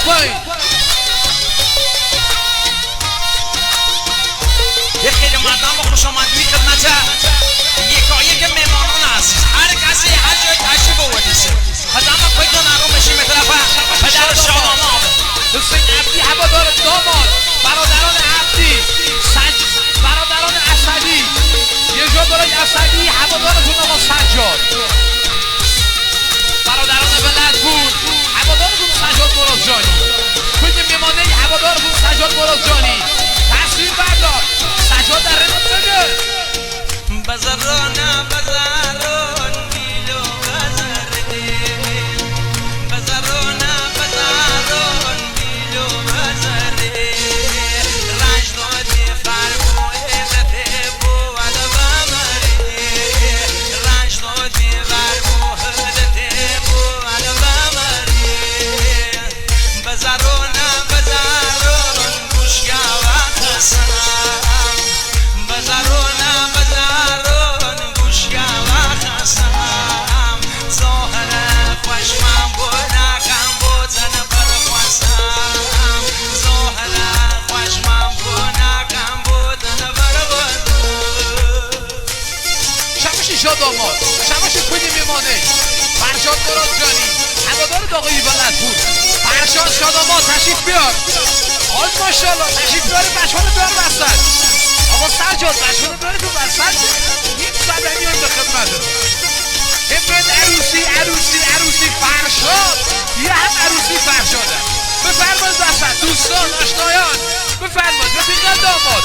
پایین. یه خیلی مردم خوش آمدید خدمت یکایک مهمانان عزیز. هر کسی هر جای تشریف آوردیشه خدمت پایتون نرم بشیم به طرف پدر شاداماد حسین عبدی هوادار داماد، برادران عبدی، برادران اسدی، یه جا برای اسدی هوادارتون آقا سجاد، برادران ولدپور هوادارتون سجاد مرادجانی، کل میمانه هوادارتون سجاد مرادجانی. تصویر بردار سجاد در رمت بگه بزران بزران بیلو بزرده بزران بزران بیلو بزرده رجدادی فرمو عزت بود بمره رجدادی فرمو عزت بود بمره بزران بزران گوشگا و قسم بزران شاداماد شماش کنی میمانه فرشاد مرادجانی هوادار داغی ولدپور. فرشاد شاداماد تشریف بیار. آج ماشاءالله تشریف بیار. بچه ها رو بیار وسط. آقا سجاد بچه ها رو بیار تو وسط. یک صبر میایم به خدمت امروز عروسی فرشاد. یه هم عروسی فرشاده. بفرمایید وسط دوستان آشنایان بفرمایید رفیقان داماد